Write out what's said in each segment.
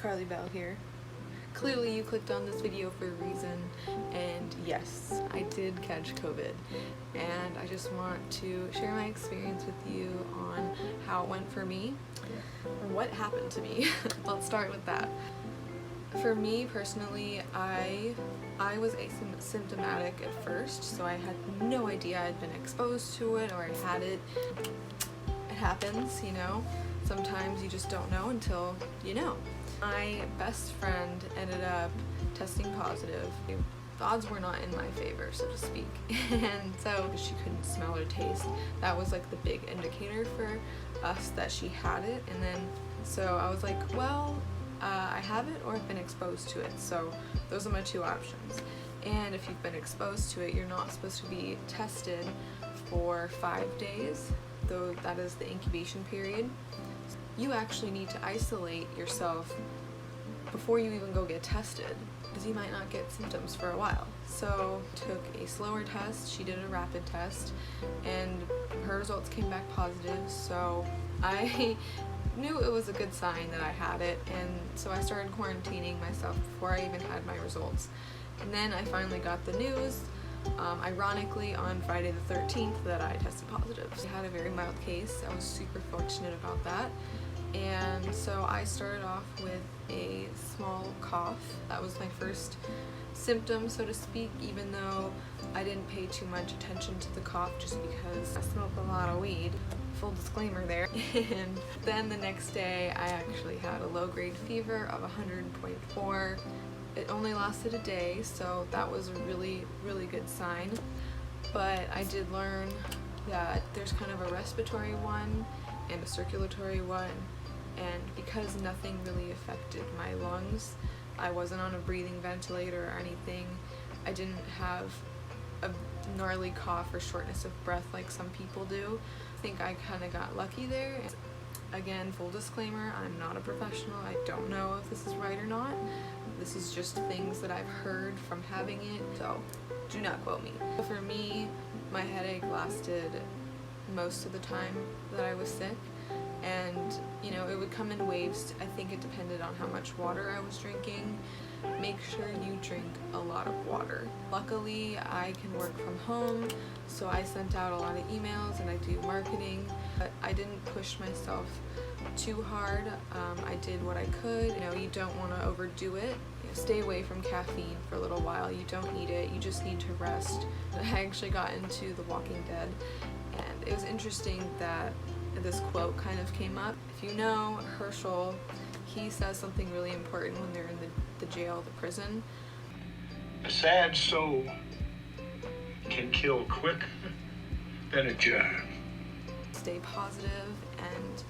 Carly Belle here. Clearly you clicked on this video for a reason, and yes, I did catch COVID, and I just want to share my experience with you on how it went for me, or what happened to me. Let's start with that. For me personally, I was asymptomatic at first, so I had no idea I'd been exposed to it or I had it. It happens, you know. Sometimes you just don't know until you know. My best friend ended up testing positive. The odds were not in my favor, so to speak. And so she couldn't smell or taste. That was like the big indicator for us that she had it. And then so I was like, well, I have it or I've been exposed to it. So those are my two options. And if you've been exposed to it, you're not supposed to be tested for 5 days, though that is the incubation period. You actually need to isolate yourself before you even go get tested, because you might not get symptoms for a while. So took a slower test, she did a rapid test, and her results came back positive, so I knew it was a good sign that I had it, and so I started quarantining myself before I even had my results. And then I finally got the news, ironically on Friday the 13th, that I tested positive. I had a very mild case. I was super fortunate about that. And so I started off with a small cough. That was my first symptom, so to speak, even though I didn't pay too much attention to the cough just because I smoke a lot of weed. Full disclaimer there. And then the next day I actually had a low-grade fever of 100.4. It only lasted a day, so that was a really, really good sign. But I did learn that there's kind of a respiratory one and a circulatory one, and because nothing really affected my lungs, I wasn't on a breathing ventilator or anything, I didn't have a gnarly cough or shortness of breath like some people do. I think I kind of got lucky there. Again, full disclaimer, I'm not a professional. I don't know if this is right or not. This is just things that I've heard from having it, so do not quote me. For me, my headache lasted most of the time that I was sick, and you know, it would come in waves. I think it depended on how much water I was drinking. Make sure you drink a lot of water. Luckily, I can work from home, so I sent out a lot of emails and I do marketing, but I didn't push myself too hard. I did what I could. You know, you don't want to overdo it. You know, stay away from caffeine for a little while. You don't need it. You just need to rest. I actually got into The Walking Dead, and it was interesting that this quote kind of came up. If you know Herschel, he says something really important when they're in the jail, the prison. A sad soul can kill quicker than a germ. Stay positive and,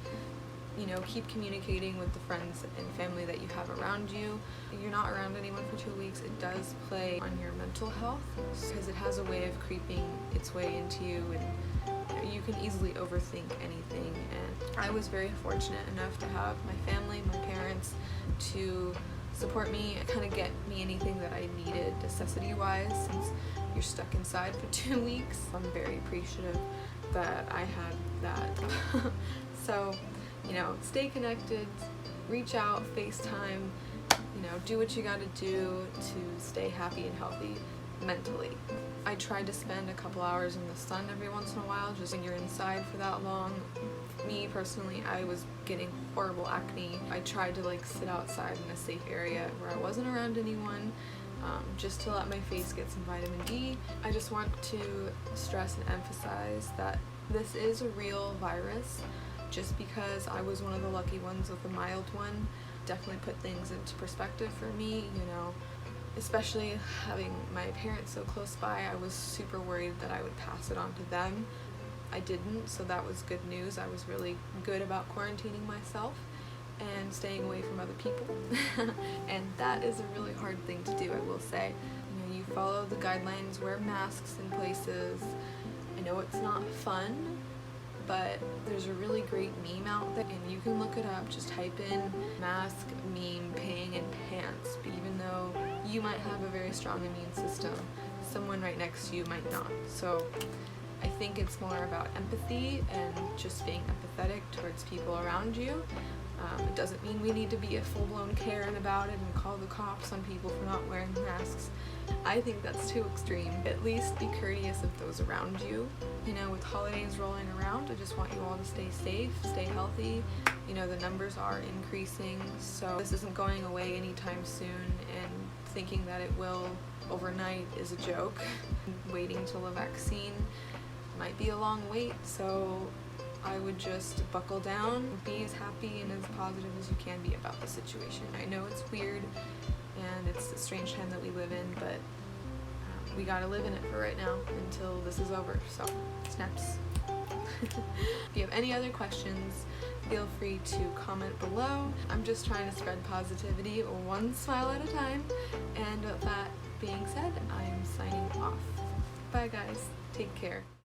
you know, keep communicating with the friends and family that you have around you. If you're not around anyone for 2 weeks, it does play on your mental health, because it has a way of creeping its way into you, and you can easily overthink anything. And I was very fortunate enough to have my family, my parents, to support me and kind of get me anything that I needed necessity-wise, since you're stuck inside for 2 weeks. I'm very appreciative that I had that. So, you know, stay connected, reach out, FaceTime, you know, do what you gotta do to stay happy and healthy mentally. I tried to spend a couple hours in the sun every once in a while, just when you're inside for that long. Me personally, I was getting horrible acne. I tried to like sit outside in a safe area where I wasn't around anyone, just to let my face get some vitamin D. I just want to stress and emphasize that this is a real virus. Just because I was one of the lucky ones with a mild one definitely put things into perspective for me, you know. Especially having my parents so close by, I was super worried that I would pass it on to them. I didn't, so that was good news. I was really good about quarantining myself and staying away from other people. And that is a really hard thing to do, I will say. You know, you follow the guidelines, wear masks in places. I know it's not fun, but there's a really great meme out there, and you can look it up. Just type in mask meme peeing in pants. But even though you might have a very strong immune system, someone right next to you might not. So I think it's more about empathy and just being empathetic towards people around you. It doesn't mean we need to be a full-blown Karen about it and call the cops on people for not wearing masks. I think that's too extreme. At least be courteous of those around you. You know, with holidays rolling around, I just want you all to stay safe, stay healthy. You know, the numbers are increasing, so this isn't going away anytime soon, and thinking that it will overnight is a joke. Waiting till a vaccine might be a long wait, so I would just buckle down, be as happy and as positive as you can be about the situation. I know it's weird and it's a strange time that we live in, but we gotta live in it for right now until this is over, so snaps. If you have any other questions, feel free to comment below. I'm just trying to spread positivity one smile at a time, and with that being said, I'm signing off. Bye guys, take care.